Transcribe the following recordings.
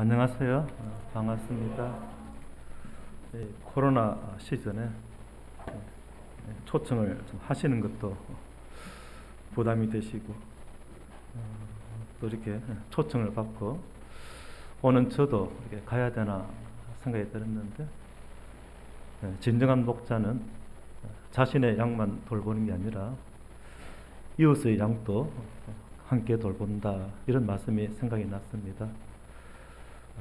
안녕하세요. 반갑습니다. 코로나 시즌에 초청을 좀 하시는 것도 부담이 되시고 또 이렇게 초청을 받고 오는 저도 이렇게 가야 되나 생각이 들었는데 진정한 목자는 자신의 양만 돌보는 게 아니라 이웃의 양도 함께 돌본다, 이런 말씀이 생각이 났습니다.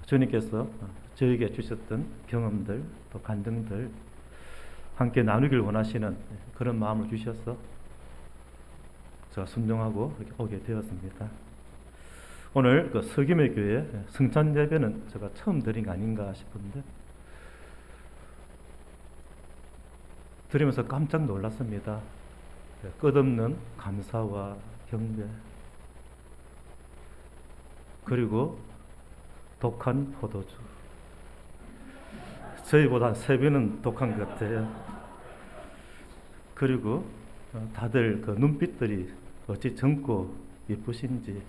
주님께서 저에게 주셨던 경험들, 또 간증들 함께 나누길 원하시는 그런 마음을 주셔서 제가 순종하고 이렇게 오게 되었습니다. 오늘 그 서김의 교회 성찬 예배는 제가 처음 드린 게 아닌가 싶은데 드리면서 깜짝 놀랐습니다. 끝없는 감사와 경배, 그리고 독한 포도주. 저희보다 3배는 독한 것 같아요. 그리고 다들 그 눈빛들이 어찌 젊고 예쁘신지,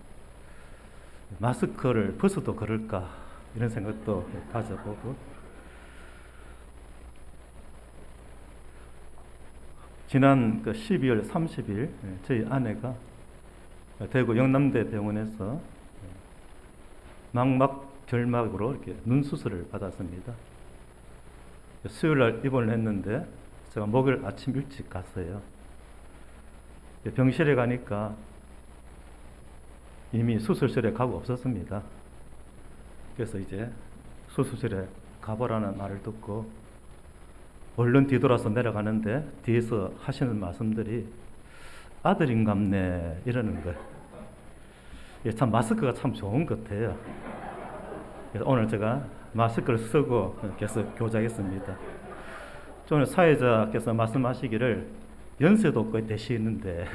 마스크를 벗어도 그럴까 이런 생각도 가져보고, 지난 그 12월 30일 저희 아내가 대구 영남대 병원에서 망막 결막으로 이렇게 눈 수술을 받았습니다. 수요일 날 입원을 했는데 제가 목요일 아침 일찍 갔어요. 병실에 가니까 이미 수술실에 가고 없었습니다. 그래서 이제 수술실에 가보라는 말을 듣고 얼른 뒤돌아서 내려가는데 뒤에서 하시는 말씀들이 아들인갑네 이러는 거예요. 참 마스크가 참 좋은 것 같아요. 그래서 오늘 제가 마스크를 쓰고 계속 교작했습니다. 오늘 사회자께서 말씀하시기를 연세도 거의 되시는데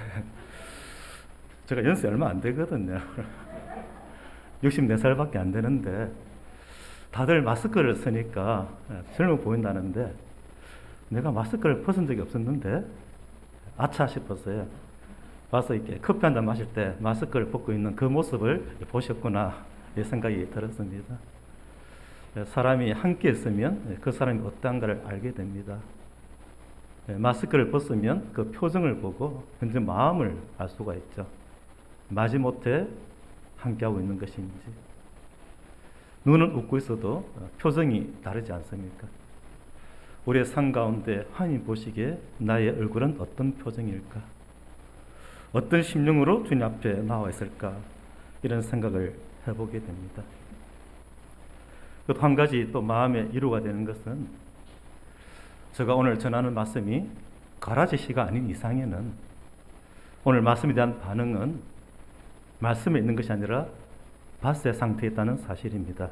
제가 연세 얼마 안 되거든요. 64살밖에 안 되는데 다들 마스크를 쓰니까 젊어 보인다는데 내가 마스크를 벗은 적이 없었는데 아차 싶었어요. 와서 이렇게 커피 한잔 마실 때 마스크를 벗고 있는 그 모습을 보셨구나, 이 생각이 들었습니다. 사람이 함께 있으면 그 사람이 어떠한가를 알게 됩니다. 마스크를 벗으면 그 표정을 보고 현재 마음을 알 수가 있죠. 마지못해 함께하고 있는 것인지. 눈은 웃고 있어도 표정이 다르지 않습니까? 우리의 삶 가운데 하나님 보시기에 나의 얼굴은 어떤 표정일까? 어떤 심령으로 주님 앞에 나와 있을까? 이런 생각을 해보게 됩니다. 또 한 가지 또 마음의 위로가 되는 것은 제가 오늘 전하는 말씀이 가라지시가 아닌 이상에는 오늘 말씀에 대한 반응은 말씀에 있는 것이 아니라 밭의 상태에 있다는 사실입니다.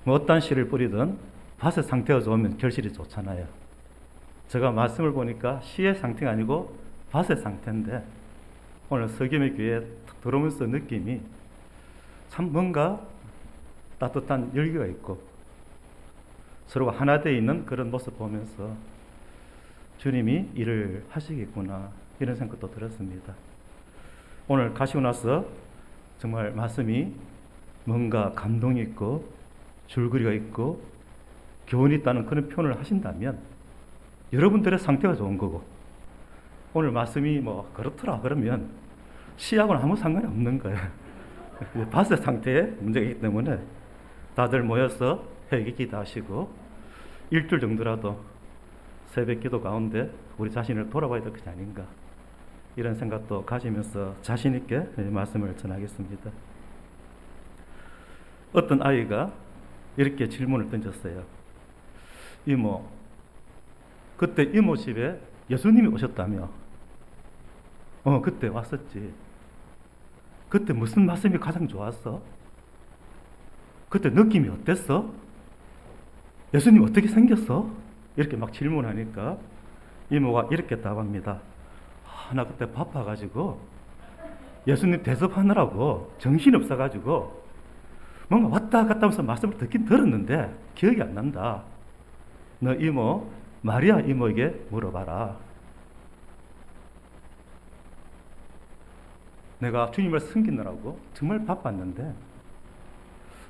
어떤 씨를 뿌리든 밭의 상태가 좋으면 결실이 좋잖아요. 제가 말씀을 보니까 씨의 상태가 아니고 밭의 상태인데 오늘 서김의 교회에 들어오면서 느낌이 참 뭔가 따뜻한 열기가 있고 서로가 하나 되어 있는 그런 모습 보면서 주님이 일을 하시겠구나, 이런 생각도 들었습니다. 오늘 가시고 나서 정말 말씀이 뭔가 감동이 있고 줄거리가 있고 교훈이 있다는 그런 표현을 하신다면 여러분들의 상태가 좋은 거고, 오늘 말씀이 뭐 그렇더라 그러면 시하고는 아무 상관이 없는 거예요. 밭의 상태에 문제가 있기 때문에 다들 모여서 회개 기도하시고 일주일 정도라도 새벽 기도 가운데 우리 자신을 돌아봐야 될 것이 아닌가, 이런 생각도 가지면서 자신 있게 말씀을 전하겠습니다. 어떤 아이가 이렇게 질문을 던졌어요. 이모, 그때 이모 집에 예수님이 오셨다며? 그때 왔었지. 그때 무슨 말씀이 가장 좋았어? 그때 느낌이 어땠어? 예수님 어떻게 생겼어? 이렇게 막 질문하니까 이모가 이렇게 답합니다. 나 그때 바빠가지고 예수님 대접하느라고 정신이 없어가지고 뭔가 왔다 갔다 하면서 말씀을 듣긴 들었는데 기억이 안 난다. 너 이모, 마리아 이모에게 물어봐라. 내가 주님을 섬기느라고 정말 바빴는데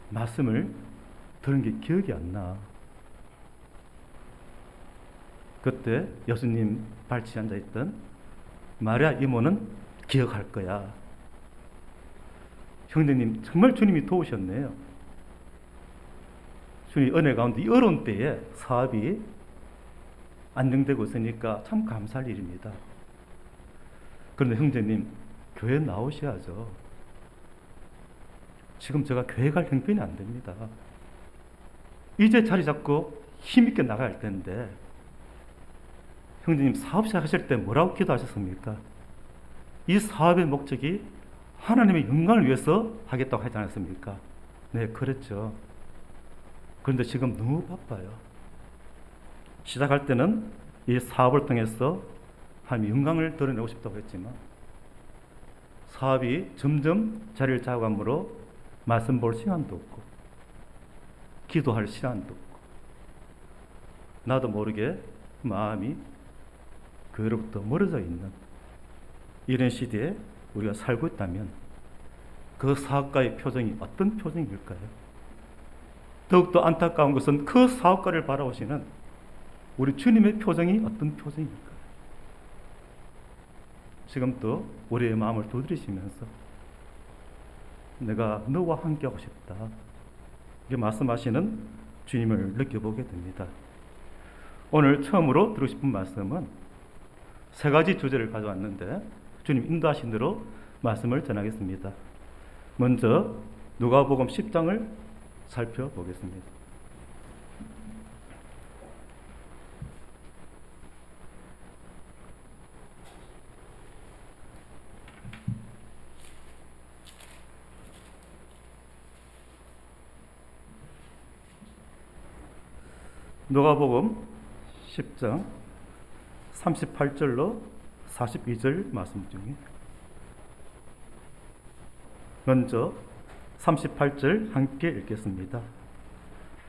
말씀을 들은 게 기억이 안 나. 그때 예수님 발치에 앉아있던 마리아 이모는 기억할 거야. 형제님, 정말 주님이 도우셨네요. 주님 은혜 가운데 이 어려운 때에 사업이 안정되고 있으니까 참 감사할 일입니다. 그런데 형제님, 교회 나오셔야죠. 지금 제가 교회 갈 형편이 안 됩니다. 이제 자리 잡고 힘있게 나가야 할 텐데, 형제님 사업 시작하실 때 뭐라고 기도하셨습니까? 이 사업의 목적이 하나님의 영광을 위해서 하겠다고 하지 않았습니까? 네, 그랬죠. 그런데 지금 너무 바빠요. 시작할 때는 이 사업을 통해서 하나님의 영광을 드러내고 싶다고 했지만 사업이 점점 자리를 잡아가므로 말씀 볼 시간도 없고 기도할 시간도 없고 나도 모르게 마음이 교회로부터 멀어져 있는 이런 시대에 우리가 살고 있다면 그 사업가의 표정이 어떤 표정일까요? 더욱더 안타까운 것은 그 사업가를 바라보시는 우리 주님의 표정이 어떤 표정일까요? 지금도 우리의 마음을 두드리시면서 내가 너와 함께하고 싶다 이렇게 말씀하시는 주님을 느껴보게 됩니다. 오늘 처음으로 드리고 싶은 말씀은 세 가지 주제를 가져왔는데 주님 인도하신 대로 말씀을 전하겠습니다. 먼저 누가복음 10장을 살펴보겠습니다. 누가복음 10장 38절로 42절 말씀 중에 먼저 38절 함께 읽겠습니다.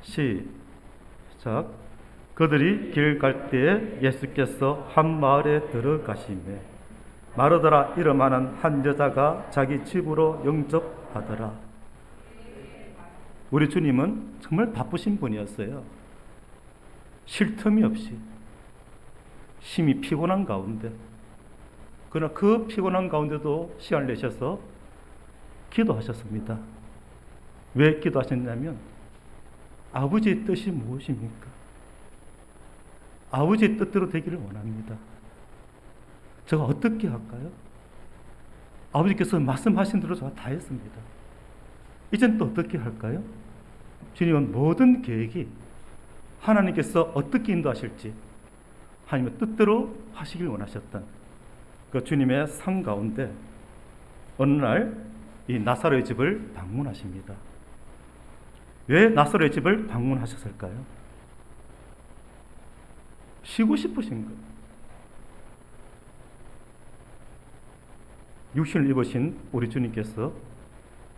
시작. 그들이 길 갈 때에 예수께서 한 마을에 들어가시매 마르다라 이름하는 한 여자가 자기 집으로 영접하더라. 우리 주님은 정말 바쁘신 분이었어요. 쉴 틈이 없이 심히 피곤한 가운데, 그러나 그 피곤한 가운데도 시간을 내셔서 기도하셨습니다. 왜 기도하셨냐면 아버지의 뜻이 무엇입니까? 아버지의 뜻대로 되기를 원합니다. 제가 어떻게 할까요? 아버지께서 말씀하신 대로 제가 다 했습니다. 이젠 또 어떻게 할까요? 주님은 모든 계획이 하나님께서 어떻게 인도하실지 하나님의 뜻대로 하시길 원하셨던 그 주님의 삶 가운데 어느 날 이 나사로의 집을 방문하십니다. 왜 나사로의 집을 방문하셨을까요? 쉬고 싶으신 거예요. 육신을 입으신 우리 주님께서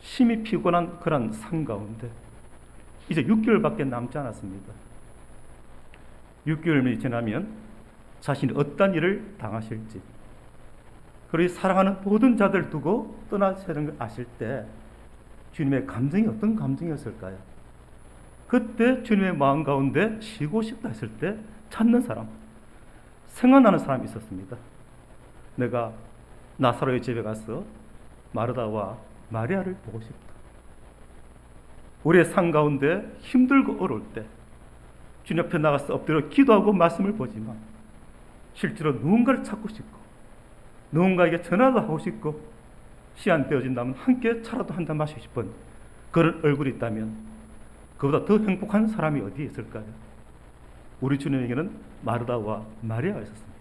심히 피곤한 그런 삶 가운데 이제 6개월밖에 남지 않았습니다. 6개월이 지나면 자신이 어떤 일을 당하실지, 그리고 사랑하는 모든 자들 두고 떠나시는 걸 아실 때 주님의 감정이 어떤 감정이었을까요? 그때 주님의 마음 가운데 쉬고 싶다 했을 때 찾는 사람, 생각나는 사람이 있었습니다. 내가 나사로의 집에 가서 마르다와 마리아를 보고 싶다. 우리의 삶 가운데 힘들고 어려울 때 주님 앞에 나가서 엎드려 기도하고 말씀을 보지만 실제로 누군가를 찾고 싶고 누군가에게 전화도 하고 싶고 시간 되어진다면 함께 차라도 한잔 마시고 싶은 그런 얼굴이 있다면 그보다 더 행복한 사람이 어디에 있을까요? 우리 주님에게는 마르다와 마리아가 있었습니다.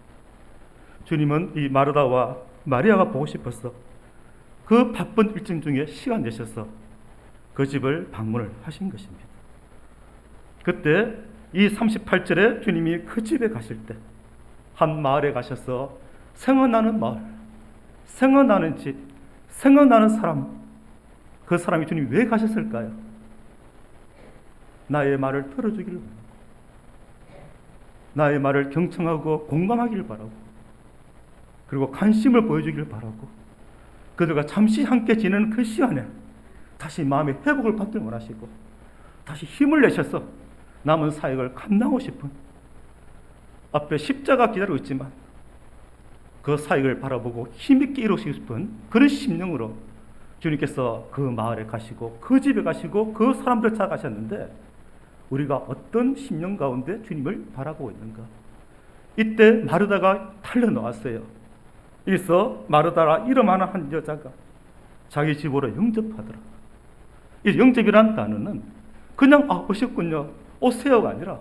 주님은 이 마르다와 마리아가 보고 싶어서 그 바쁜 일정 중에 시간 내셔서 그 집을 방문을 하신 것입니다. 그때 이 38절에 주님이 그 집에 가실 때 한 마을에 가셔서 생각나는 마을, 생각나는 집, 생각나는 사람, 그 사람이 주님이 왜 가셨을까요? 나의 말을 들어주기를 바라고, 나의 말을 경청하고 공감하기를 바라고, 그리고 관심을 보여주기를 바라고, 그들과 잠시 함께 지내는 그 시간에 다시 마음의 회복을 받길 원하시고 다시 힘을 내셔서 남은 사역을 감당하고 싶은, 앞에 십자가 기다리고 있지만 그 사역을 바라보고 힘있게 이루시고 싶은 그런 심령으로 주님께서 그 마을에 가시고 그 집에 가시고 그 사람들 찾아가셨는데, 우리가 어떤 심령 가운데 주님을 바라보고 있는가? 이때 마르다가 달려나왔어요. 여기서 마르다라 이름 하나 한 여자가 자기 집으로 영접하더라. 이 영접이란 단어는 그냥 오셨군요, 오세요가 아니라,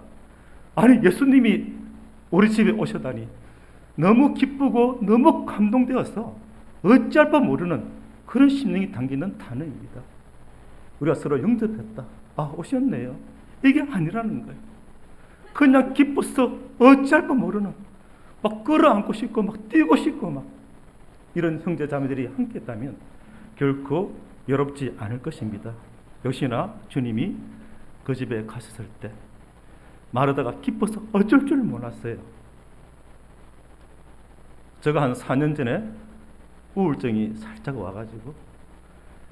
아니 예수님이 우리 집에 오셨다니 너무 기쁘고 너무 감동되어서 어찌할 바 모르는 그런 심령이 담기는 단어입니다. 우리가 서로 영접했다, 오셨네요, 이게 아니라는 거예요. 그냥 기뻐서 어찌할 바 모르는, 막 끌어안고 싶고 막 뛰고 싶고 막 이런 형제 자매들이 함께 했다면 결코 외롭지 않을 것입니다. 역시나 주님이 그 집에 가셨을 때 마르다가 기뻐서 어쩔 줄 몰랐어요. 제가 한 4년 전에 우울증이 살짝 와가지고,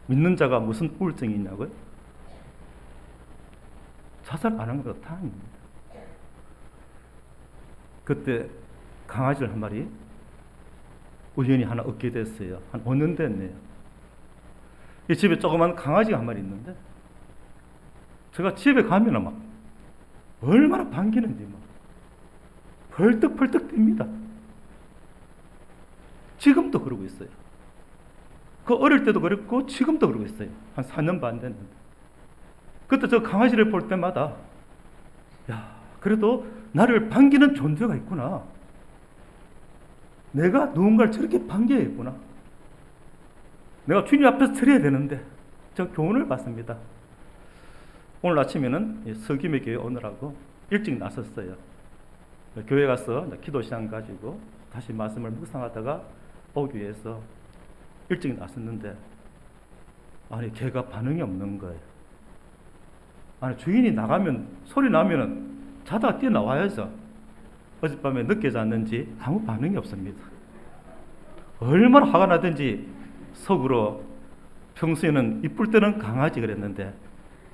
믿는 자가 무슨 우울증이 있냐고요? 자살 안 한 것도 다행입니다. 그때 강아지를 한 마리 우연히 하나 얻게 됐어요. 한 5년 됐네요. 이 집에 조그만 강아지가 한 마리 있는데, 제가 집에 가면 막 얼마나 반기는지 막 벌떡벌떡 뜁니다. 지금도 그러고 있어요. 그 어릴 때도 그랬고 지금도 그러고 있어요. 한 4년 반 됐는데, 그때 저 강아지를 볼 때마다 야, 그래도 나를 반기는 존재가 있구나, 내가 누군가를 저렇게 반겨야겠구나, 내가 주님 앞에서 드려야 되는데, 저 교훈을 받습니다. 오늘 아침에는 서김의 교회 오느라고 일찍 나섰어요. 교회 가서 기도 시간 가지고 다시 말씀을 묵상하다가 오기 위해서 일찍 나섰는데, 아니 개가 반응이 없는 거예요. 아니 주인이 나가면 소리 나면은 자다가 뛰어나와야죠. 어젯밤에 늦게 잤는지 아무 반응이 없습니다. 얼마나 화가 나든지 속으로, 평소에는 이쁠 때는 강아지 그랬는데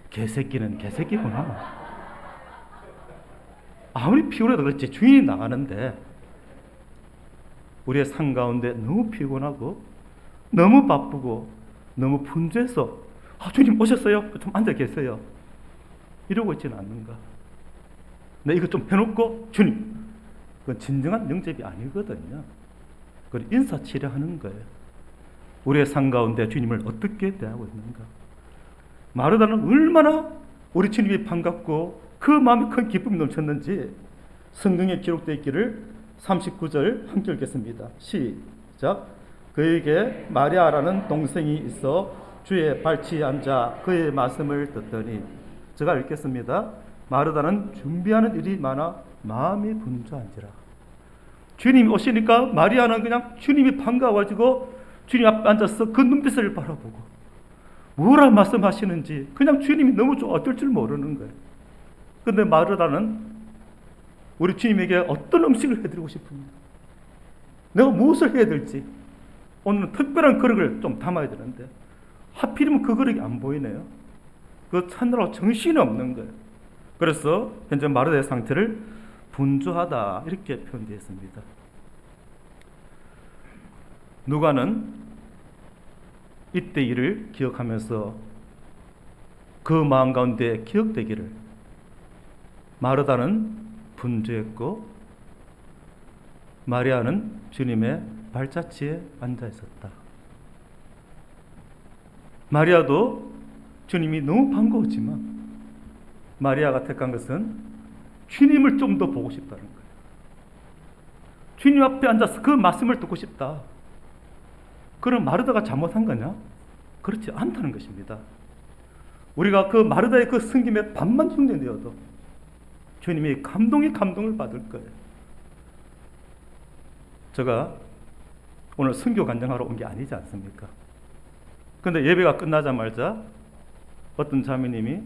개새끼는 개새끼구나. 아무리 피곤해도 그렇지 주인이 나가는데, 우리의 삶 가운데 너무 피곤하고 너무 바쁘고 너무 분주해서 주님 오셨어요? 좀 앉아 계세요, 이러고 있지는 않는가? 네, 이거 좀 해놓고 주님, 그건 진정한 영접이 아니거든요. 그건 인사치레하는 거예요. 우리의 삶 가운데 주님을 어떻게 대하고 있는가? 마르다는 얼마나 우리 주님이 반갑고 그 마음에 큰 기쁨이 넘쳤는지 성경에 기록되어 있기를 39절 함께 읽겠습니다. 시작. 그에게 마리아라는 동생이 있어 주의 발치에 앉아 그의 말씀을 듣더니, 제가 읽겠습니다. 마르다는 준비하는 일이 많아 마음이 분주한지라. 주님이 오시니까 마리아는 그냥 주님이 반가워가지고 주님 앞에 앉아서 그 눈빛을 바라보고 뭐라 말씀하시는지 그냥 주님이 너무 좋아, 어쩔 줄 모르는 거예요. 그런데 마르다는 우리 주님에게 어떤 음식을 해드리고 싶습니다. 내가 무엇을 해야 될지, 오늘은 특별한 그릇을 좀 담아야 되는데 하필이면 그 그릇이 안 보이네요. 그거 찾느라고 정신이 없는 거예요. 그래서 현재 마르다의 상태를 분주하다 이렇게 표현되어 있습니다. 누가는 이때 일을 기억하면서 그 마음 가운데 기억되기를, 마르다는 분주했고 마리아는 주님의 발자취에 앉아 있었다. 마리아도 주님이 너무 반가웠지만 마리아가 택한 것은 주님을 좀 더 보고 싶다는 거예요. 주님 앞에 앉아서 그 말씀을 듣고 싶다. 그럼 마르다가 잘못한 거냐? 그렇지 않다는 것입니다. 우리가 그 마르다의 그 섬김에 반만 흉내내어도 주님이 감동을 받을 거예요. 제가 오늘 선교 간증하러 온 게 아니지 않습니까? 그런데 예배가 끝나자마자 어떤 자매님이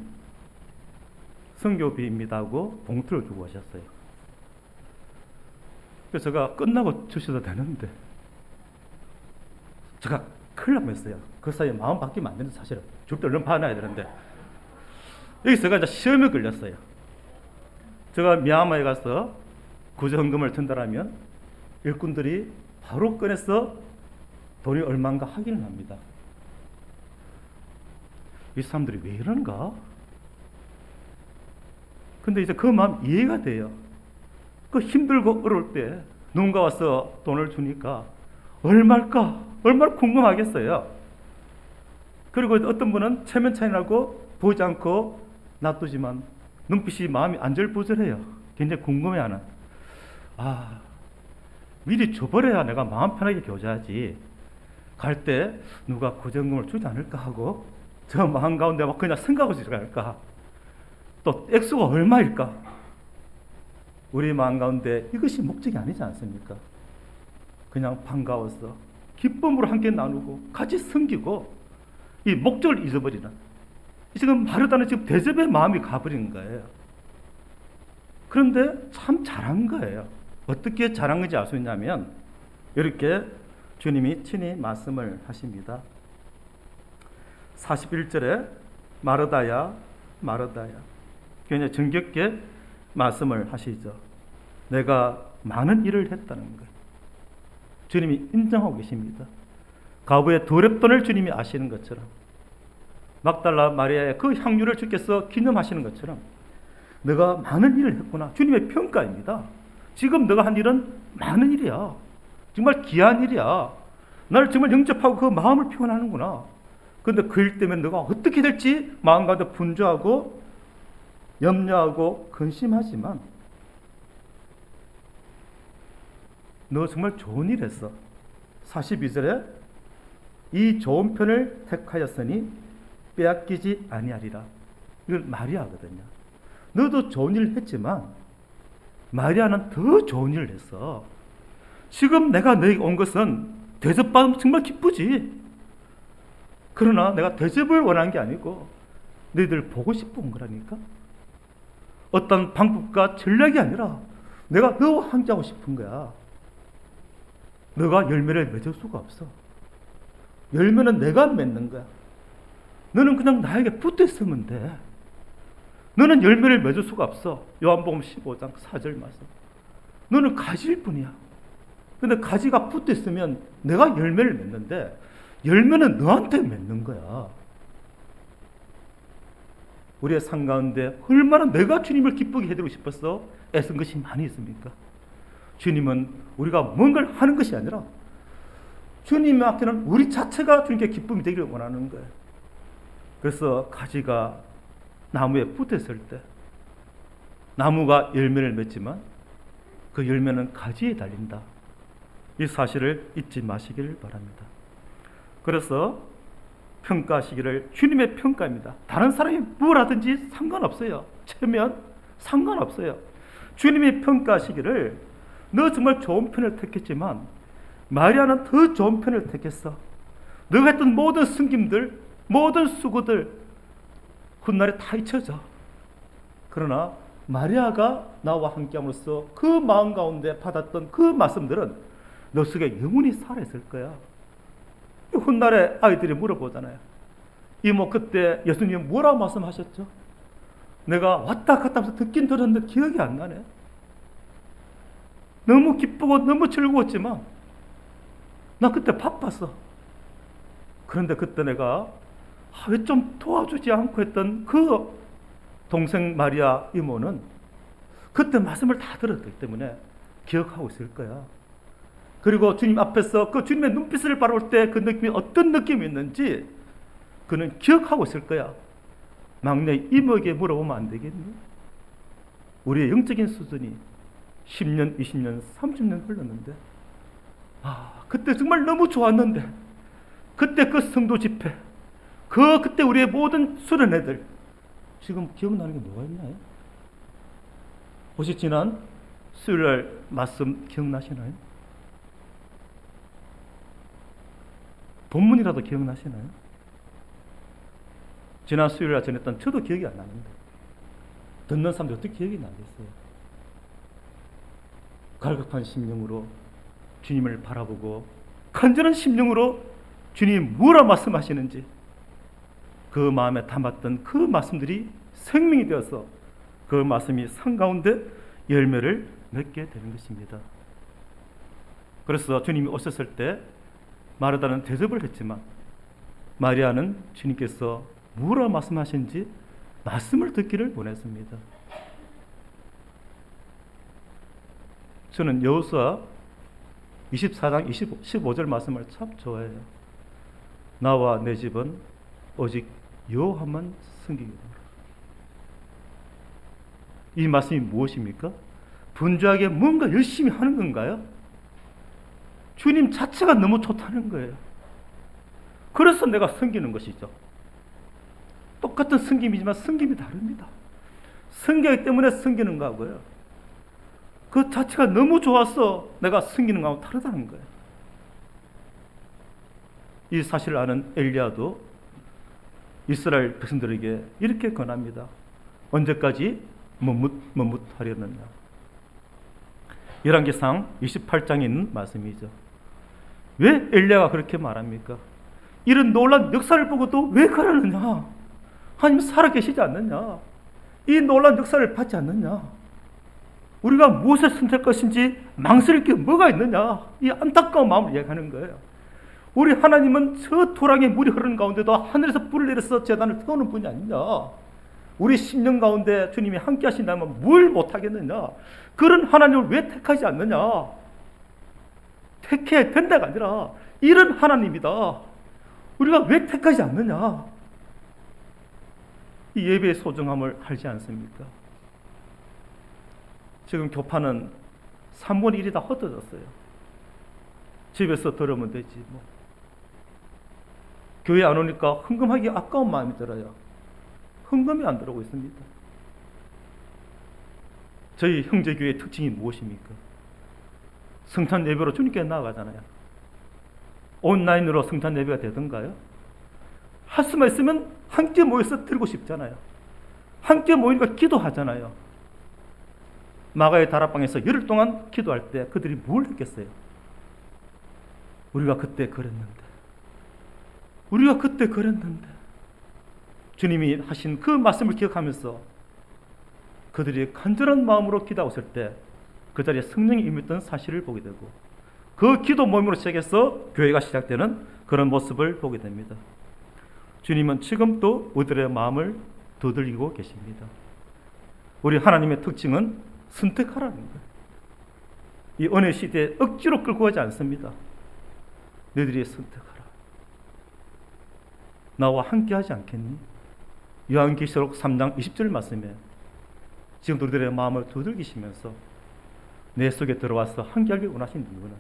선교비입니다 하고 봉투를 주고 오셨어요. 그래서 제가 끝나고 주셔도 되는데, 제가 큰일 날 뻔했어요. 그 사이에 마음 바뀌면 안 되는데, 사실은 줄 때 얼른 봐놔야 되는데, 여기서가 이제 시험에 걸렸어요. 제가 미얀마에 가서 구조헌금을 전달하면 일꾼들이 바로 꺼내서 돈이 얼마인가 확인을 합니다. 이 사람들이 왜 이러는가? 근데 이제 그 마음 이해가 돼요. 그 힘들고 어려울 때 누군가 와서 돈을 주니까 얼마일까? 얼마나 궁금하겠어요. 그리고 어떤 분은 체면 차이 나고 보지 않고 놔두지만 눈빛이 마음이 안절부절해요. 굉장히 궁금해하는. 미리 줘버려야 내가 마음 편하게 교제하지. 갈 때 누가 구정금을 주지 않을까 하고 저 마음 가운데 막 그냥 생각없이 들어갈까? 또 액수가 얼마일까? 우리 마음 가운데 이것이 목적이 아니지 않습니까? 그냥 반가워서 기쁨으로 함께 나누고 같이 섬기고 이 목적을 잊어버리는, 지금 마르다는 지금 대접의 마음이 가버린 거예요. 그런데 참 잘한 거예요. 어떻게 잘한 건지 알 수 있냐면 이렇게 주님이 친히 말씀을 하십니다. 41절에 마르다야 마르다야, 굉장히 정겹게 말씀을 하시죠. 내가 많은 일을 했다는 거예요. 주님이 인정하고 계십니다. 과부의 두렵돈을 주님이 아시는 것처럼, 막달라 마리아의 그 향유를 주께서 기념하시는 것처럼 내가 많은 일을 했구나. 주님의 평가입니다. 지금 너가 한 일은 많은 일이야. 정말 귀한 일이야. 나를 정말 영접하고 그 마음을 표현하는구나. 그런데 그 일 때문에 너가 어떻게 될지 마음 가운데 분주하고 염려하고 근심하지만 너 정말 좋은 일 했어. 42절에 이 좋은 편을 택하였으니 빼앗기지 아니하리라. 이건 마리아거든요. 너도 좋은 일을 했지만 마리아는 더 좋은 일을 했어. 지금 내가 너에게 온 것은 대접받으면 정말 기쁘지. 그러나 내가 대접을 원한 게 아니고 너희들 보고 싶어 온 거라니까. 어떤 방법과 전략이 아니라 내가 너와 함께하고 싶은 거야. 너가 열매를 맺을 수가 없어. 열매는 내가 맺는 거야. 너는 그냥 나에게 붙어 있으면 돼. 너는 열매를 맺을 수가 없어. 요한복음 15장 4절 말씀. 너는 가지일 뿐이야. 근데 가지가 붙어 있으면 내가 열매를 맺는데 열매는 너한테 맺는 거야. 우리의 삶 가운데 얼마나 내가 주님을 기쁘게 해드리고 싶어서 애쓴 것이 많이 있습니까? 주님은 우리가 뭔가를 하는 것이 아니라 주님의 앞에는 우리 자체가 주님께 기쁨이 되기를 원하는 거예요. 그래서 가지가 나무에 붙었을 때 나무가 열매를 맺지만 그 열매는 가지에 달린다. 이 사실을 잊지 마시기를 바랍니다. 그래서 평가하시기를, 주님의 평가입니다. 다른 사람이 뭘 하든지 상관없어요. 체면 상관없어요. 주님이 평가하시기를 너 정말 좋은 편을 택했지만 마리아는 더 좋은 편을 택했어. 너가 했던 모든 섬김들, 모든 수고들 훗날에 다 잊혀져. 그러나 마리아가 나와 함께함으로써 그 마음 가운데 받았던 그 말씀들은 너 속에 영원히 살아있을 거야. 훗날에 아이들이 물어보잖아요. 이모, 그때 예수님 뭐라고 말씀하셨죠? 내가 왔다 갔다 하면서 듣긴 들었는데 기억이 안 나네. 너무 기쁘고 너무 즐거웠지만 나 그때 바빴어. 그런데 그때 내가 왜 좀 도와주지 않고 했던 그 동생 마리아 이모는 그때 말씀을 다 들었기 때문에 기억하고 있을 거야. 그리고 주님 앞에서 그 주님의 눈빛을 바라볼 때 그 느낌이 어떤 느낌이 있는지 그는 기억하고 있을 거야. 막내 이모에게 물어보면 안 되겠니? 우리의 영적인 수준이 10년, 20년, 30년 흘렀는데 그때 정말 너무 좋았는데 그때 그 성도 집회, 그때 우리의 모든 수련회들 지금 기억나는 게 뭐가 있나요? 혹시 지난 수요일날 말씀 기억나시나요? 본문이라도 기억나시나요? 지난 수요일날 전했던 저도 기억이 안 나는데 듣는 사람들 어떻게 기억이 나겠어요? 갈급한 심령으로 주님을 바라보고 간절한 심령으로 주님이 뭐라 말씀하시는지 그 마음에 담았던 그 말씀들이 생명이 되어서 그 말씀이 산 가운데 열매를 맺게 되는 것입니다. 그래서 주님이 오셨을 때 마르다는 대접을 했지만 마리아는 주님께서 뭐라 말씀하신지 말씀을 듣기를 원했습니다. 저는 여호수아 24장 15절 말씀을 참 좋아해요. 나와 내 집은 오직 여호와만 섬기겠노라. 이 말씀이 무엇입니까? 분주하게 뭔가 열심히 하는 건가요? 주님 자체가 너무 좋다는 거예요. 그래서 내가 섬기는 것이죠. 똑같은 섬김이지만 섬김이 다릅니다. 섬기기 때문에 섬기는 거고요. 그 자체가 너무 좋아서 내가 섬기는 거하고 다르다는 거예요. 이 사실을 아는 엘리야도 이스라엘 백성들에게 이렇게 권합니다. 언제까지 머뭇하려느냐. 열왕기상 28장에 있는 말씀이죠. 왜 엘리야가 그렇게 말합니까? 이런 놀라운 역사를 보고도 왜 그러느냐? 하나님 살아계시지 않느냐? 이 놀라운 역사를 받지 않느냐? 우리가 무엇을 선택할 것인지 망설일 게 뭐가 있느냐? 이 안타까운 마음을 이야기하는 거예요. 우리 하나님은 저 토랑에 물이 흐르는 가운데도 하늘에서 불을 내려서 제단을 태우는 분이 아니냐? 우리 10년 가운데 주님이 함께 하신다면 뭘 못하겠느냐? 그런 하나님을 왜 택하지 않느냐? 택해야 된다가 아니라 이런 하나님이다. 우리가 왜 택하지 않느냐? 이 예배의 소중함을 알지 않습니까? 지금 교파는 3분의 1이 다 흩어졌어요. 집에서 들으면 되지 뭐. 교회 안 오니까 헌금하기 아까운 마음이 들어요. 헌금이 안 들어오고 있습니다. 저희 형제교회의 특징이 무엇입니까? 성탄 예배로 주님께 나아가잖아요. 온라인으로 성탄 예배가 되던가요? 할 수만 있으면 함께 모여서 드리고 싶잖아요. 함께 모이니까 기도하잖아요. 마가의 다락방에서 열흘 동안 기도할 때 그들이 뭘 했겠어요? 우리가 그때 그랬는데 주님이 하신 그 말씀을 기억하면서 그들이 간절한 마음으로 기도하고 있을 때 그 자리에 성령이 임했던 사실을 보게 되고 그 기도 모임으로 시작해서 교회가 시작되는 그런 모습을 보게 됩니다. 주님은 지금도 우리들의 마음을 두들기고 계십니다. 우리 하나님의 특징은 선택하라는 거예요. 이 은혜 시대에 억지로 끌고 가지 않습니다. 너희들이 선택하라. 나와 함께 하지 않겠니? 요한계시록 3장 20절 말씀에 지금 우리들의 마음을 두들기시면서 내 속에 들어와서 함께하길 원하신 이유는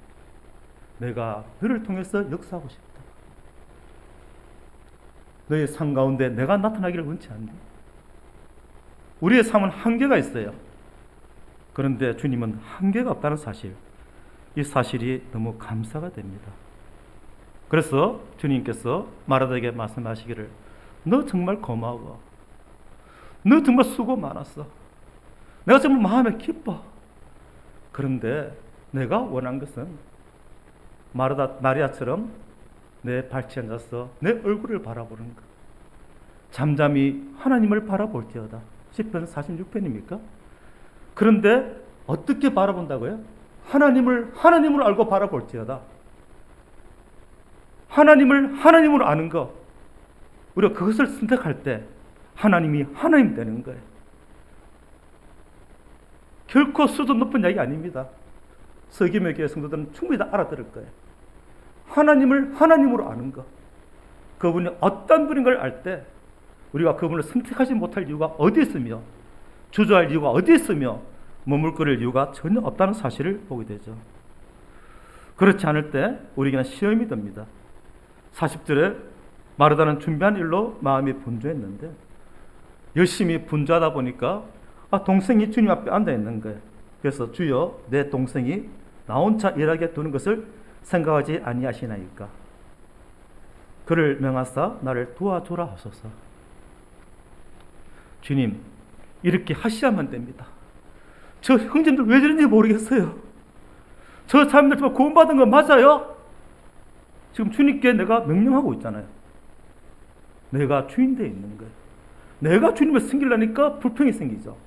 내가 너를 통해서 역사하고 싶다. 너의 삶 가운데 내가 나타나기를 원치 않니? 우리의 삶은 한계가 있어요. 그런데 주님은 한계가 없다는 사실, 이 사실이 너무 감사가 됩니다. 그래서 주님께서 마르다에게 말씀하시기를 너 정말 고마워. 너 정말 수고 많았어. 내가 정말 마음에 기뻐. 그런데 내가 원한 것은 마리아처럼 내 발치에 앉아서 내 얼굴을 바라보는 것. 잠잠히 하나님을 바라볼지어다. 시편 46편입니까? 그런데 어떻게 바라본다고요? 하나님으로 알고 바라볼지어다. 하나님을 하나님으로 아는 것. 우리가 그것을 선택할 때 하나님이 하나님 되는 거예요. 결코 수도 높은 이야기 아닙니다. 서기묘 교회 성도들은 충분히 다 알아들을 거예요. 하나님을 하나님으로 아는 것. 그분이 어떤 분인 걸 알 때 우리가 그분을 선택하지 못할 이유가 어디 있으며 주저할 이유가 어디 있으며 머물거릴 이유가 전혀 없다는 사실을 보게 되죠. 그렇지 않을 때 우리에게는 시험이 됩니다. 40절에 마르다는 준비한 일로 마음이 분주했는데 열심히 분주하다 보니까 동생이 주님 앞에 앉아 있는 거예요. 그래서 주여 내 동생이 나 혼자 일하게 두는 것을 생각하지 아니하시나이까. 그를 명하사 나를 도와주라 하소서. 주님 이렇게 하셔야만 됩니다. 저 형제들 왜 저런지 모르겠어요. 저 사람들 정말 구원받은 거 맞아요? 지금 주님께 내가 명령하고 있잖아요. 내가 주인되어 있는 거예요. 내가 주님을 섬기려니까 불평이 생기죠.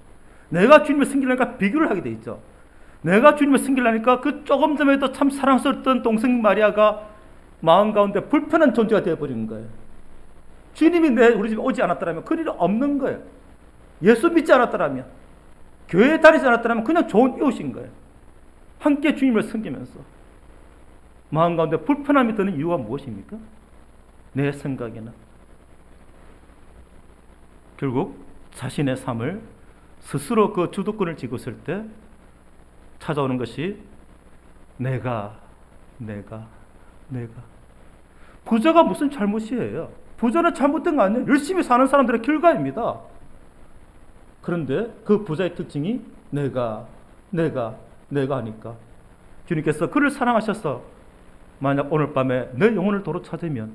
내가 주님을 섬기려니까 비교를 하게 돼 있죠. 내가 주님을 섬기려니까 그 조금 전에도 참 사랑스럽던 동생 마리아가 마음 가운데 불편한 존재가 되어버리는 거예요. 주님이 우리 집에 오지 않았더라면 그 일이 없는 거예요. 예수 믿지 않았더라면, 교회에 다니지 않았더라면 그냥 좋은 이웃인 거예요. 함께 주님을 섬기면서 마음 가운데 불편함이 드는 이유가 무엇입니까? 내 생각에는 결국 자신의 삶을 스스로 그 주도권을 쥐고 있을 때 찾아오는 것이 내가. 부자가 무슨 잘못이에요? 부자는 잘못된 거 아니에요. 열심히 사는 사람들의 결과입니다. 그런데 그 부자의 특징이 내가 하니까 주님께서 그를 사랑하셔서 만약 오늘 밤에 내 영혼을 도로 찾으면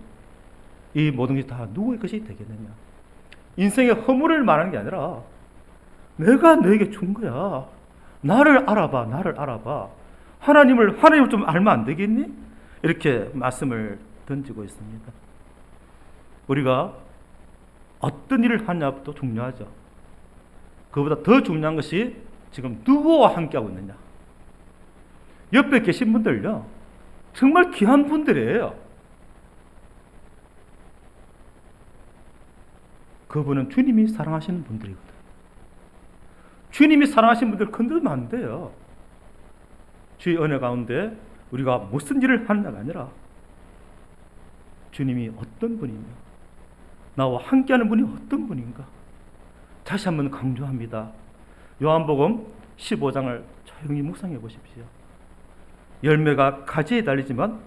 이 모든 것이 다 누구의 것이 되겠느냐. 인생의 허물을 말하는 게 아니라 내가 너에게 준 거야. 나를 알아봐. 하나님을 좀 알면 안 되겠니? 이렇게 말씀을 던지고 있습니다. 우리가 어떤 일을 하냐도 중요하죠. 그보다 더 중요한 것이 지금 누구와 함께하고 있느냐. 옆에 계신 분들요, 정말 귀한 분들이에요. 그분은 주님이 사랑하시는 분들이거든요. 주님이 사랑하시는 분들 건드리면 안 돼요. 주의 은혜 가운데 우리가 무슨 일을 하느냐가 아니라 주님이 어떤 분이며 나와 함께하는 분이 어떤 분인가. 다시 한번 강조합니다. 요한복음 15장을 조용히 묵상해 보십시오. 열매가 가지에 달리지만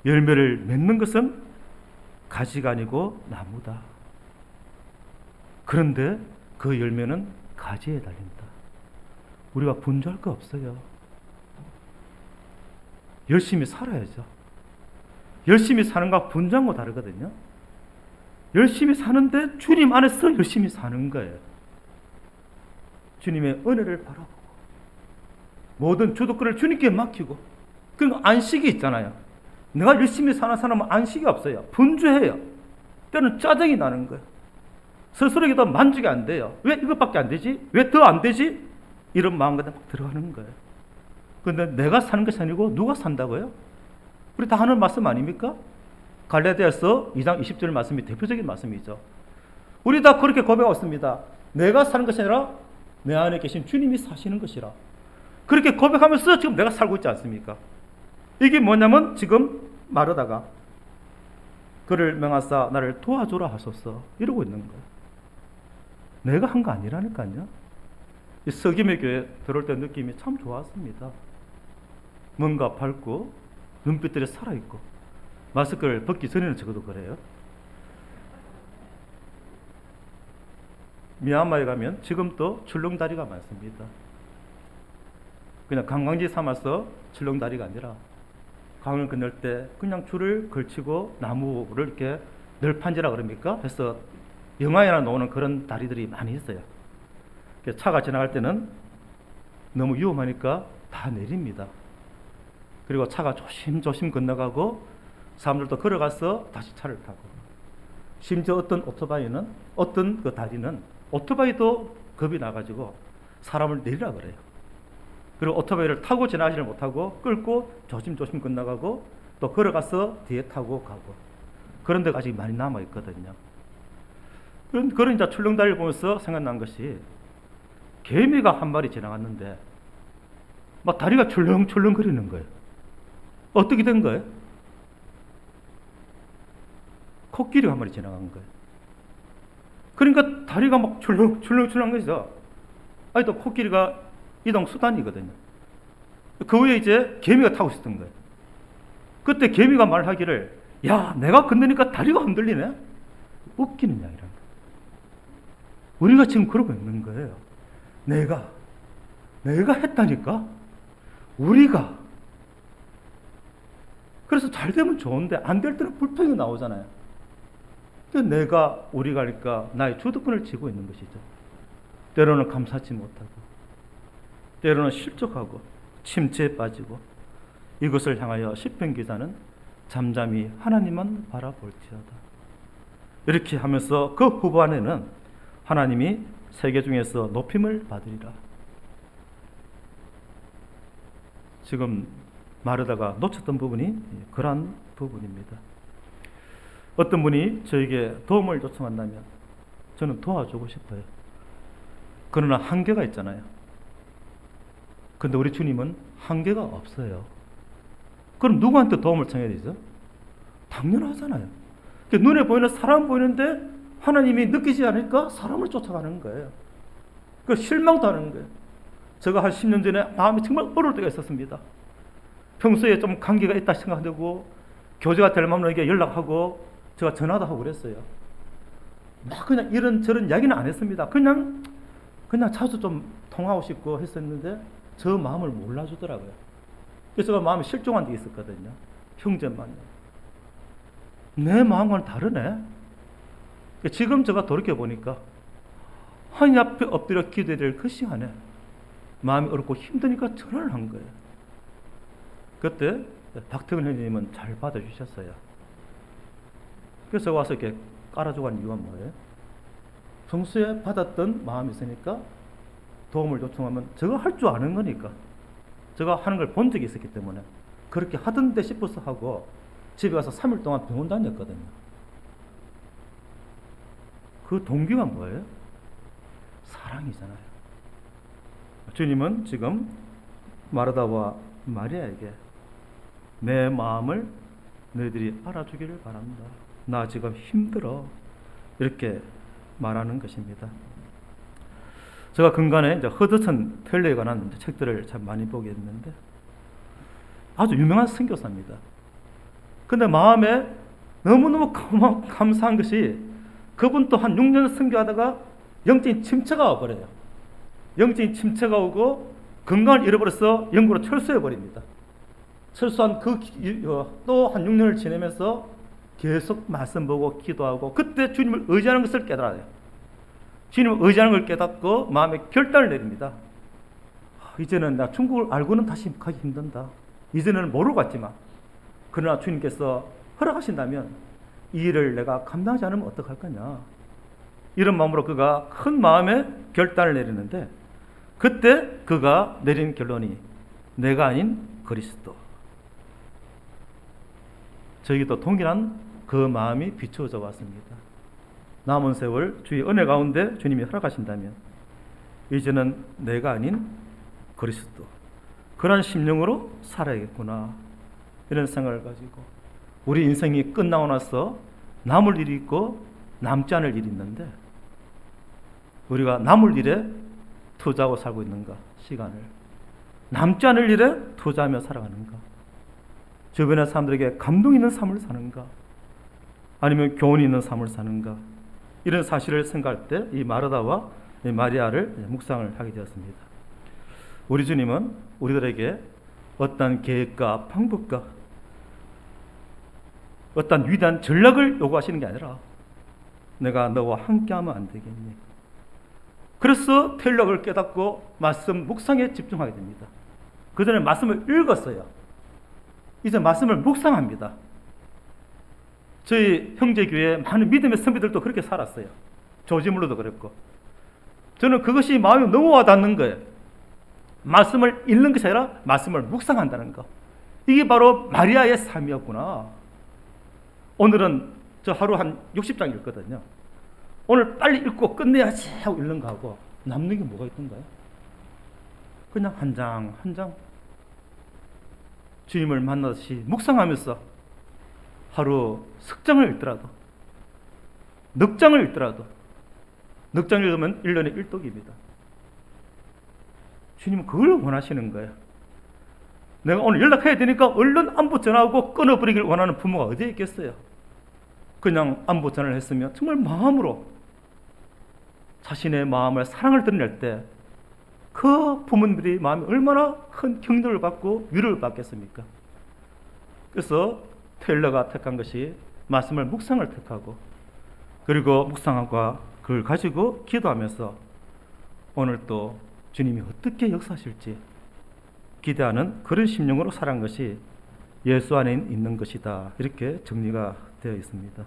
열매를 맺는 것은 가지가 아니고 나무다. 그런데 그 열매는 가지에 달린다. 우리가 분주할 거 없어요. 열심히 살아야죠. 열심히 사는 것과 분주한 거 다르거든요. 열심히 사는데 주님 안에서 열심히 사는 거예요. 주님의 은혜를 바라보고 모든 주도권을 주님께 맡기고, 그 안식이 있잖아요. 내가 열심히 사는 사람은 안식이 없어요. 분주해요. 때로는 짜증이 나는 거예요. 스스로에게도 만족이 안 돼요. 왜 이것밖에 안 되지? 왜 더 안 되지? 이런 마음가짐 막 들어가는 거예요. 그런데 내가 사는 것이 아니고 누가 산다고요? 우리 다 하는 말씀 아닙니까? 갈라디아서 2장 20절 말씀이 대표적인 말씀이죠. 우리 다 그렇게 고백하고 있습니다. 내가 사는 것이 아니라 내 안에 계신 주님이 사시는 것이라. 그렇게 고백하면서 지금 내가 살고 있지 않습니까? 이게 뭐냐면 지금 마르다가 그를 명하사 나를 도와주라 하소서 이러고 있는 거예요. 내가 한 거 아니라니까요. 이 서김의 교회 들어올 때 느낌이 참 좋았습니다. 뭔가 밝고 눈빛들이 살아있고, 마스크를 벗기 전에는 적어도 그래요. 미얀마에 가면 지금도 출렁다리가 많습니다. 그냥 관광지 삼아서 출렁다리가 아니라 강을 건널 때 그냥 줄을 걸치고 나무를 이렇게 널판지라 그럽니까? 해서 영화에나 나오는 그런 다리들이 많이 있어요. 차가 지나갈 때는 너무 위험하니까 다 내립니다. 그리고 차가 조심조심 건너가고 사람들도 걸어가서 다시 차를 타고, 심지어 어떤 오토바이는, 어떤 그 다리는 오토바이도 겁이 나가지고 사람을 내리라 그래요. 그리고 오토바이를 타고 지나가지를 못하고 끌고 조심조심 건너가고 또 걸어가서 뒤에 타고 가고, 그런 데가 아직 많이 남아있거든요. 그런 이제 출렁다리를 보면서 생각난 것이, 개미가 한 마리 지나갔는데 막 다리가 출렁출렁 거리는 거예요. 어떻게 된 거예요? 코끼리가 한 마리 지나간 거예요. 그러니까 다리가 막 출렁출렁 거죠. 아니, 또 코끼리가 이동 수단이거든요. 그 위에 이제 개미가 타고 있었던 거예요. 그때 개미가 말하기를, 야, 내가 건너니까 다리가 흔들리네? 웃기는 양이란 거예요. 우리가 지금 그러고 있는 거예요. 내가 했다니까? 우리가. 그래서 잘 되면 좋은데 안 될 때는 불평이 나오잖아요. 우리가 하니까 나의 주도권을 쥐고 있는 것이죠. 때로는 감사치 못하고, 때로는 실족하고, 침체에 빠지고, 이것을 향하여 시편 기자는 잠잠히 하나님만 바라볼지어다. 이렇게 하면서 그 후반에는 하나님이 세계 중에서 높임을 받으리라. 지금 말하다가 놓쳤던 부분이 그러한 부분입니다. 어떤 분이 저에게 도움을 요청한다면 저는 도와주고 싶어요. 그러나 한계가 있잖아요. 근데 우리 주님은 한계가 없어요. 그럼 누구한테 도움을 청해야 되죠? 당연하잖아요. 눈에 보이는 사람 보이는데 하나님이 느끼지 않으니까 사람을 쫓아가는 거예요. 그 실망도 하는 거예요. 제가 한 10년 전에 마음이 정말 어려울 때가 있었습니다. 평소에 좀 관계가 있다 생각하고 교제가 될 만한 연락하고 제가 전화도 하고 그랬어요. 막 그냥 이런저런 이야기는 안 했습니다. 그냥 자주 좀 통하고 싶고 했었는데 저 마음을 몰라주더라고요. 그래서 제가 마음이 실종한 적이 있었거든요. 형제만요. 내 마음과는 다르네. 지금 제가 돌이켜보니까 하나님 앞에 엎드려 기도해야 될 그 시간에 마음이 어렵고 힘드니까 전화를 한 거예요. 그때 박태근 형님은 잘 받아주셨어요. 그래서 와서 이렇게 깔아주고 한 이유가 뭐예요? 평소에 받았던 마음이 있으니까 도움을 요청하면 제가 할 줄 아는 거니까, 제가 하는 걸 본 적이 있었기 때문에 그렇게 하던데 싶어서 하고 집에 가서 3일 동안 병원 다녔거든요. 그 동기가 뭐예요? 사랑이잖아요. 주님은 지금 마르다와 마리아에게 내 마음을 너희들이 알아주기를 바란다. 나 지금 힘들어. 이렇게 말하는 것입니다. 제가 근간에 이제 허드슨 텔러에 관한 책들을 참 많이 보게 했는데 아주 유명한 선교사입니다. 근데 마음에 너무너무 감사한 것이 그분 또 한 6년 선교하다가 영적인 침체가 와버려요. 영적인 침체가 오고 건강을 잃어버려서 영국으로 철수해버립니다. 철수한 또 한 6년을 지내면서 계속 말씀 보고 기도하고 그때 주님을 의지하는 것을 깨달아요. 주님을 의지하는 걸 깨닫고 마음에 결단을 내립니다. 이제는 나 중국을 알고는 다시 가기 힘든다. 이제는 모르고 갔지만 그러나 주님께서 허락하신다면 이 일을 내가 감당하지 않으면 어떡할 거냐. 이런 마음으로 그가 큰 마음의 결단을 내리는데 그때 그가 내린 결론이 내가 아닌 그리스도. 저에게도 동일한 그 마음이 비추어져 왔습니다. 남은 세월 주의 은혜 가운데 주님이 허락하신다면 이제는 내가 아닌 그리스도. 그런 심령으로 살아야겠구나. 이런 생각을 가지고 우리 인생이 끝나고 나서 남을 일이 있고 남지 않을 일이 있는데 우리가 남을 일에 투자하고 살고 있는가? 시간을. 남지 않을 일에 투자하며 살아가는가? 주변의 사람들에게 감동 있는 삶을 사는가? 아니면 교훈이 있는 삶을 사는가? 이런 사실을 생각할 때 이 마르다와 이 마리아를 묵상을 하게 되었습니다. 우리 주님은 우리들에게 어떤 계획과 방법과 어떤 위대한 전략을 요구하시는 게 아니라 내가 너와 함께하면 안 되겠니? 그래서 전략을 깨닫고 말씀 묵상에 집중하게 됩니다. 그 전에 말씀을 읽었어요. 이제 말씀을 묵상합니다. 저희 형제교회 많은 믿음의 선배들도 그렇게 살았어요. 조지물로도 그랬고. 저는 그것이 마음에 너무 와닿는 거예요. 말씀을 읽는 것이 아니라 말씀을 묵상한다는 것. 이게 바로 마리아의 삶이었구나. 오늘은 저 하루 한 60장 읽거든요. 오늘 빨리 읽고 끝내야지 하고 읽는 거하고 남는 게 뭐가 있던가요? 그냥 한 장 한 장 주님을 만나듯이 묵상하면서 하루 석장을 읽더라도 넉 장을 읽더라도 넉 장을 읽으면 1년에 1독입니다. 주님은 그걸 원하시는 거예요. 내가 오늘 연락해야 되니까 얼른 안부 전화하고 끊어버리길 원하는 부모가 어디에 있겠어요? 그냥 안부 전화를 했으면 정말 마음으로 자신의 마음을 사랑을 드러낼 때 그 부모님들이 마음이 얼마나 큰 격려를 받고 위로를 받겠습니까? 그래서 테일러가 택한 것이 말씀을 묵상을 택하고 그리고 묵상과 그걸 가지고 기도하면서 오늘 또 주님이 어떻게 역사하실지 기대하는 그런 심령으로 살아간 것이 예수 안에 있는 것이다. 이렇게 정리가 되어 있습니다.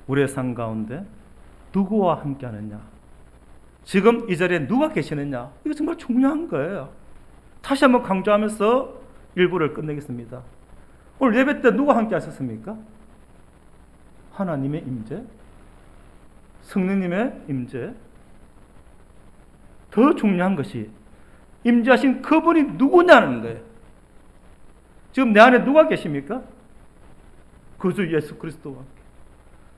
우리의 삶 가운데 누구와 함께 하느냐, 지금 이 자리에 누가 계시느냐, 이거 정말 중요한 거예요. 다시 한번 강조하면서 일부를 끝내겠습니다. 오늘 예배 때 누가 함께 하셨습니까? 하나님의 임재, 성령님의 임재. 더 중요한 것이 임재하신 그분이 누구냐는 거예요. 지금 내 안에 누가 계십니까? 그 주 예수 그리스도와 함께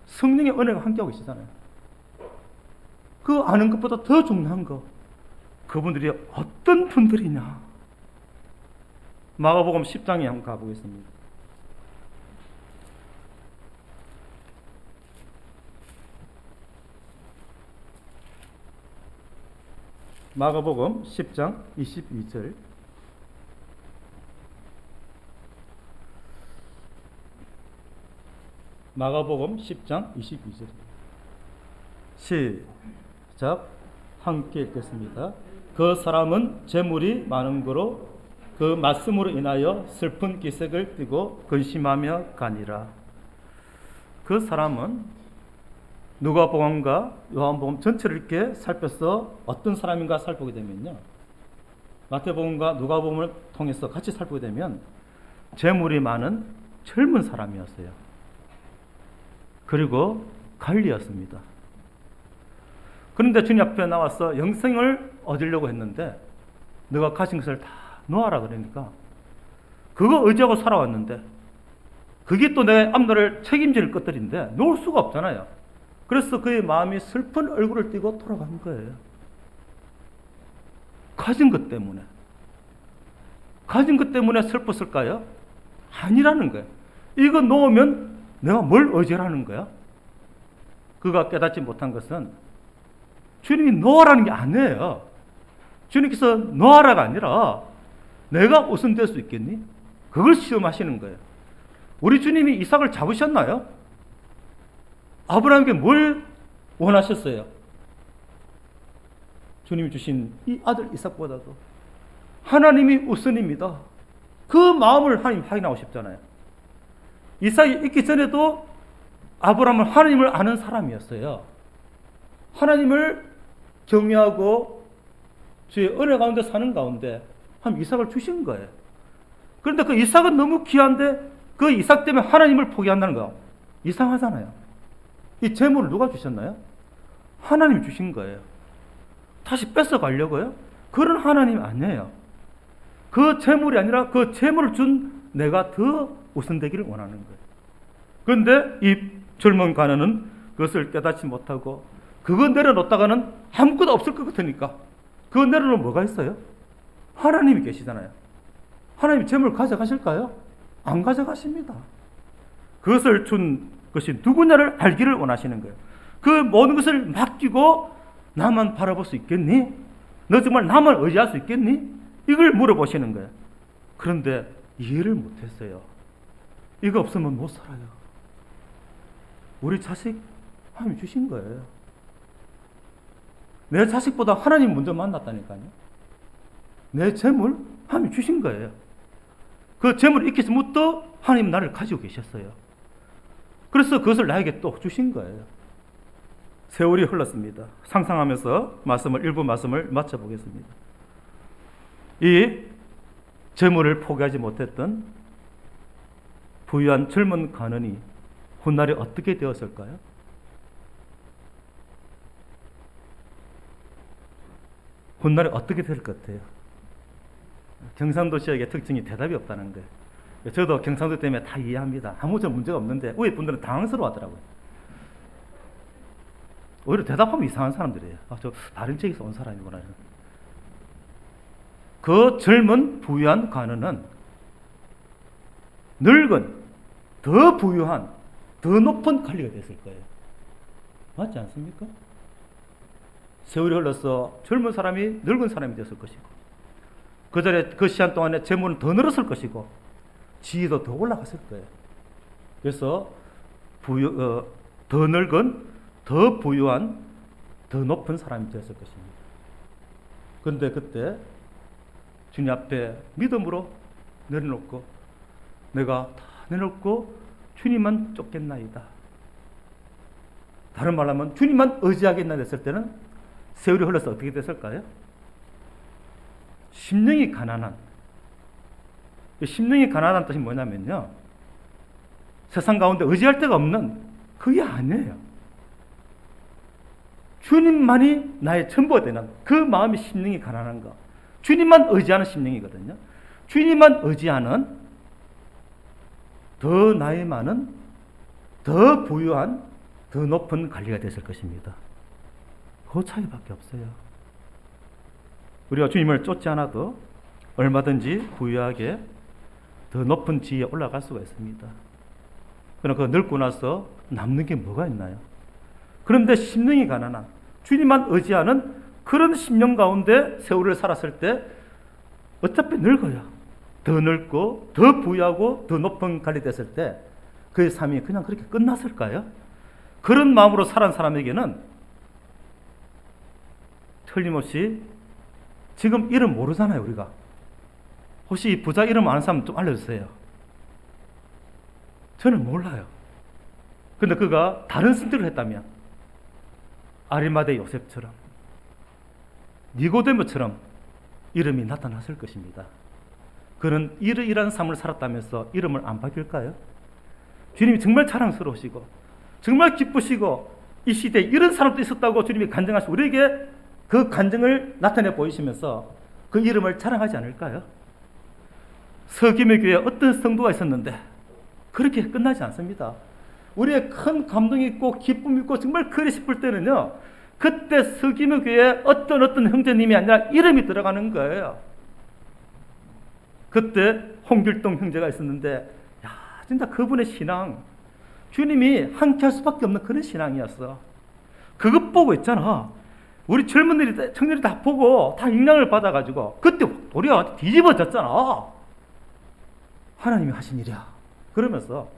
성령의 은혜가 함께하고 계시잖아요. 그 아는 것보다 더 중요한 거, 그분들이 어떤 분들이냐. 마가복음 10장에 한번 가보겠습니다. 마가복음 10장 22절. 마가복음 10장 22절. 시작. 함께 읽겠습니다. 그 사람은 재물이 많은 거로 그 말씀으로 인하여 슬픈 기색을 띠고 근심하며 가니라. 그 사람은 누가복음과 요한복음 전체를 이렇게 살펴서 어떤 사람인가 살펴보게 되면요, 마태복음과 누가복음을 통해서 같이 살펴보게 되면 재물이 많은 젊은 사람이었어요. 그리고 관리였습니다. 그런데 주님 앞에 나와서 영생을 얻으려고 했는데 너가 가진 것을 다 놓아라 그러니까 그거 의지하고 살아왔는데 그게 또 내 앞날을 책임질 것들인데 놓을 수가 없잖아요. 그래서 그의 마음이 슬픈 얼굴을 띠고 돌아간 거예요. 가진 것 때문에. 가진 것 때문에 슬펐을까요? 아니라는 거예요. 이거 놓으면 내가 뭘 의지하는 거야? 그가 깨닫지 못한 것은 주님이 놓으라는 게 아니에요. 주님께서 놓아라가 아니라 내가 우선 될 수 있겠니? 그걸 시험하시는 거예요. 우리 주님이 이삭을 잡으셨나요? 아브라함에게 뭘 원하셨어요? 주님이 주신 이 아들 이삭보다도 하나님이 우선입니다. 그 마음을 하나님 확인하고 싶잖아요. 이삭이 있기 전에도 아브라함은 하나님을 아는 사람이었어요. 하나님을 경외하고 주의 은혜 가운데 사는 가운데 하나님 이삭을 주신 거예요. 그런데 그 이삭은 너무 귀한데 그 이삭 때문에 하나님을 포기한다는 거 이상하잖아요. 이 재물을 누가 주셨나요? 하나님이 주신 거예요. 다시 뺏어가려고요? 그런 하나님 아니에요. 그 재물이 아니라 그 재물을 준 내가 더 우선되기를 원하는 거예요. 그런데 이 젊은 가난은 그것을 깨닫지 못하고 그거 내려놓다가는 아무것도 없을 것 같으니까 그거 내려놓으면 뭐가 있어요? 하나님이 계시잖아요. 하나님이 재물을 가져가실까요? 안 가져가십니다. 그것을 준 것이 누구냐를 알기를 원하시는 거예요. 그 모든 것을 맡기고 나만 바라볼 수 있겠니? 너 정말 나만 의지할 수 있겠니? 이걸 물어보시는 거예요. 그런데 이해를 못했어요. 이거 없으면 못 살아요. 우리 자식 하나님 주신 거예요. 내 자식보다 하나님 먼저 만났다니까요. 내 재물 하나님 주신 거예요. 그 재물이 있기 전부터 하나님 나를 가지고 계셨어요. 그래서 그것을 나에게 또 주신 거예요. 세월이 흘렀습니다. 상상하면서 일부 말씀을 마쳐보겠습니다. 이 재물을 포기하지 못했던 부유한 젊은 가난이 훗날에 어떻게 되었을까요? 훗날에 어떻게 될 것 같아요? 경상도 지역의 특징이 대답이 없다는 거예요. 저도 경상도 때문에 다 이해합니다. 아무런 문제가 없는데 우리 분들은 당황스러워 하더라고요. 오히려 대답하면 이상한 사람들이에요. 저 다른 지역에서 온 사람이구나. 그 젊은 부유한 가난은 늙은 더 부유한 더 높은 관리가 됐을 거예요. 맞지 않습니까? 세월이 흘러서 젊은 사람이 늙은 사람이 됐을 것이고 그 전에 그 시간 동안에 재물은 더 늘었을 것이고 지위도 더 올라갔을 거예요. 그래서 더 늙은 더 부유한 더 높은 사람이 되었을 것입니다. 그런데 그때 주님 앞에 믿음으로 내려놓고 내가 다 내놓고 주님만 쫓겠나이다. 다른 말로 하면 주님만 의지하겠나 됐을 때는 세월이 흘러서 어떻게 됐을까요? 심령이 가난한, 심령이 가난한 뜻이 뭐냐면요, 세상 가운데 의지할 데가 없는, 그게 아니에요. 주님만이 나의 전부가 되는 그 마음이 심령이 가난한 거, 주님만 의지하는 심령이거든요. 주님만 의지하는 더 나이 많은, 더 부유한, 더 높은 관리가 됐을 것입니다. 그 차이밖에 없어요. 우리가 주님을 쫓지 않아도 얼마든지 부유하게 더 높은 지위에 올라갈 수가 있습니다. 그러나 그거 늙고 나서 남는 게 뭐가 있나요? 그런데 심령이 가난한, 주님만 의지하는 그런 심령 가운데 세월을 살았을 때 어차피 늙어요. 더 늙고 더 부유하고 더 높은 관리 됐을 때 그의 삶이 그냥 그렇게 끝났을까요? 그런 마음으로 살아온 사람에게는 틀림없이, 지금 이름 모르잖아요, 우리가. 혹시 이 부자 이름 아는 사람 좀 알려주세요. 저는 몰라요. 근데 그가 다른 선택을 했다면 아리마대 요셉처럼, 니고데모처럼 이름이 나타났을 것입니다. 그는 이러이러한 삶을 살았다면서 이름을 안 바뀔까요? 주님이 정말 자랑스러우시고 정말 기쁘시고 이 시대에 이런 사람도 있었다고 주님이 간증하시고 우리에게 그 간증을 나타내 보이시면서 그 이름을 자랑하지 않을까요? 서김의 교회에 어떤 성도가 있었는데 그렇게 끝나지 않습니다. 우리의 큰 감동이 있고 기쁨이 있고 정말 그리 싶을 때는요, 그때 서김의 교회에 어떤 형제님이 아니라 이름이 들어가는 거예요. 그때 홍길동 형제가 있었는데, 야, 진짜 그분의 신앙, 주님이 함께 할 수밖에 없는 그런 신앙이었어. 그것 보고 있잖아, 우리 젊은이들이, 청년들이 다 보고 다 영향을 받아가지고 그때 우리가 뒤집어졌잖아. 하나님이 하신 일이야. 그러면서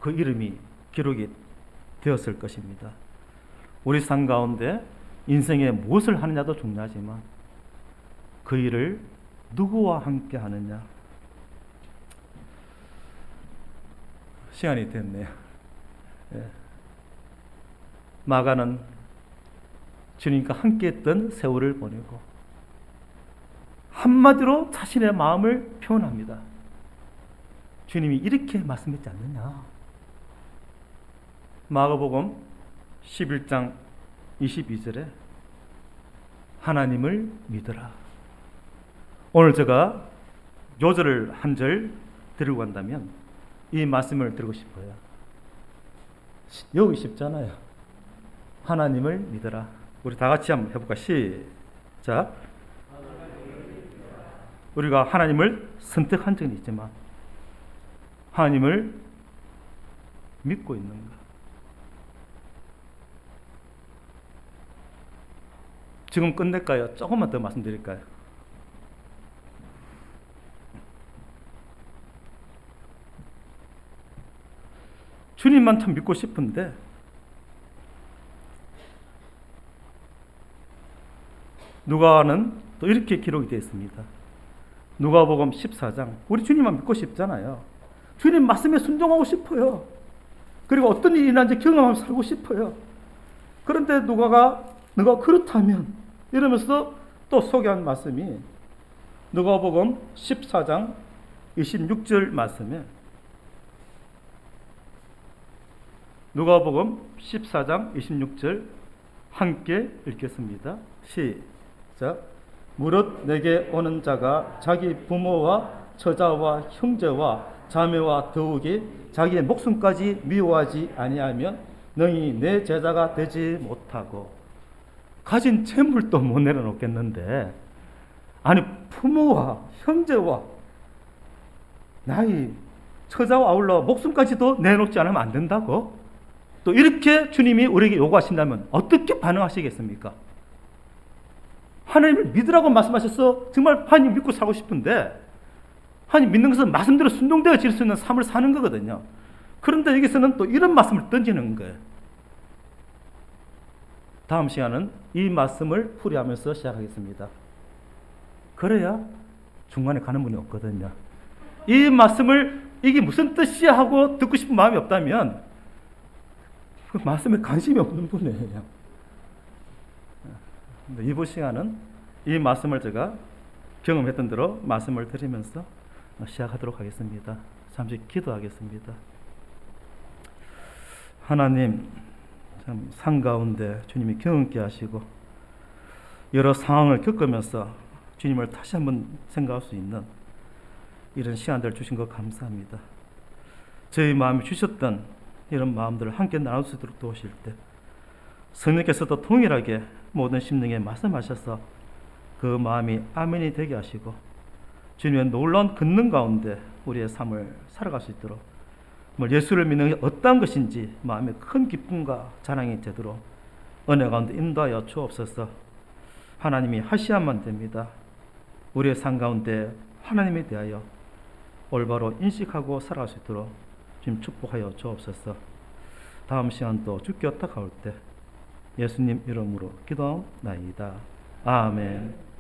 그 이름이 기록이 되었을 것입니다. 우리 삶 가운데 인생에 무엇을 하느냐도 중요하지만 그 일을 누구와 함께 하느냐. 시간이 됐네요. 예. 마가는 주님과 함께 했던 세월을 보내고 한마디로 자신의 마음을 표현합니다. 주님이 이렇게 말씀했지 않느냐. 마가복음 11장 22절에 하나님을 믿으라. 오늘 제가 요절을 한 절 들고 간다면 이 말씀을 드리고 싶어요. 여기 쉽잖아요. 하나님을 믿으라. 우리 다 같이 한번 해볼까? 시작. 우리가 하나님을 선택한 적은 있지만 하나님을 믿고 있는가? 지금 끝낼까요? 조금만 더 말씀드릴까요? 주님만 참 믿고 싶은데 누가는 또 이렇게 기록이 되어 있습니다. 누가복음 14장. 우리 주님만 믿고 싶잖아요. 주님 말씀에 순종하고 싶어요. 그리고 어떤 일이 일어난지 경험하면서 살고 싶어요. 그런데 누가 그렇다면 이러면서 또 소개한 말씀이 누가복음 14장 26절 말씀에, 누가복음 14장 26절 함께 읽겠습니다. 시작. 무릇 내게 오는 자가 자기 부모와 처자와 형제와 자매와 더욱이 자기의 목숨까지 미워하지 아니하면 너희 내 제자가 되지 못하고. 가진 재물도 못 내려놓겠는데, 아니 부모와 형제와 나이 처자와 아울러 목숨까지도 내놓지 않으면 안 된다고? 또 이렇게 주님이 우리에게 요구하신다면 어떻게 반응하시겠습니까? 하나님을 믿으라고 말씀하셔서 정말 하나님 믿고 살고 싶은데, 하나님 믿는 것은 말씀대로 순종되어 질 수 있는 삶을 사는 거거든요. 그런데 여기서는 또 이런 말씀을 던지는 거예요. 다음 시간은 이 말씀을 풀이하면서 시작하겠습니다. 그래야 중간에 가는 분이 없거든요. 이 말씀을 이게 무슨 뜻이야 하고 듣고 싶은 마음이 없다면 그 말씀에 관심이 없는 분이에요. 이번 시간은 이 말씀을 제가 경험했던 대로 말씀을 드리면서 시작하도록 하겠습니다. 잠시 기도하겠습니다. 하나님, 참 산 가운데 주님이 경험케 하시고 여러 상황을 겪으면서 주님을 다시 한번 생각할 수 있는 이런 시간들을 주신 것 감사합니다. 저희 마음이 주셨던 이런 마음들을 함께 나눌 수 있도록 도우실 때 성령께서도 동일하게 모든 심령에 말씀하셔서 그 마음이 아멘이 되게 하시고 주님의 놀라운 권능 가운데 우리의 삶을 살아갈 수 있도록 예수를 믿는 게 어떤 것인지 마음의 큰 기쁨과 자랑이 되도록 은혜 가운데 인도하여 주옵소서. 하나님이 하시야만 됩니다. 우리의 삶 가운데 하나님에 대하여 올바로 인식하고 살아갈 수 있도록 주님 축복하여 주옵소서. 다음 시간도 주께 탁할 때 예수님 이름으로 기도하옵나이다. 아멘.